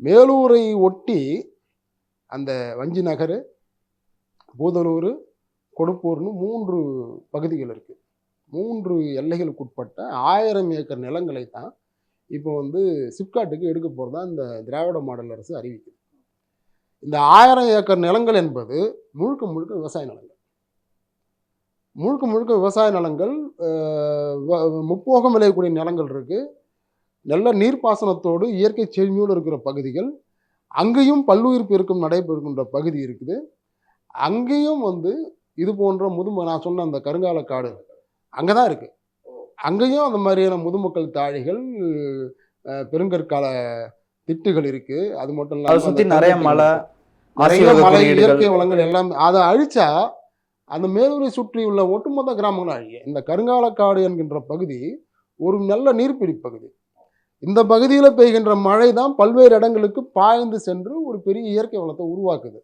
மேலூரை ஒட்டி அந்த வஞ்சி நகர், பூதலூர், கொடுப்பூர்னு 3 பகுதிகள் இருக்கு. 3 எல்லைகளுக்குட்பட்ட 1000 ஏக்கர் நிலங்களை தான் இப்போ வந்து சிப்காட்டுக்கு எடுக்க போறதா இந்த திராவிட மாடல் அரசு அறிவிக்குது. இந்த 1000 ஏக்கர் நிலங்கள் என்பது முழுக்க முழுக்க விவசாய நிலங்கள். முழுக்க முழுக்க விவசாய நிலங்கள். முப்போகம் விளையக்கூடிய நிலங்கள் இருக்கு. நல்ல நீர்ப்பாசனத்தோடு இயற்கை செழுமையோடு இருக்கிற பகுதிகள். அங்கேயும் பல்லுயிர் பெருக்கம் நடைபெறுகின்ற பகுதி இருக்குது. அங்கேயும் வந்து இது போன்ற நான் சொன்ன அந்த கருங்கால காடு அங்கே தான் இருக்குது. அங்கேயும் அந்த மாதிரியான முதுமக்கள் தாழிகள், பெருங்கற்கால திட்டுகள் இருக்குது. அது மட்டும் இல்லாமல் சுற்றி நிறைய மலை, இயற்கை வளங்கள் எல்லாம். அதை அழிச்சா அந்த மேலூரை சுற்றி உள்ள ஒட்டுமொத்த கிராமங்களும் அழிய. இந்த கருங்காலக்காடு என்கின்ற பகுதி ஒரு நல்ல நீர்பிடி பகுதி. இந்த பகுதியில் பெய்கின்ற மழை தான் பல்வேறு இடங்களுக்கு பாய்ந்து சென்று ஒரு பெரிய இயற்கை வளத்தை உருவாக்குது.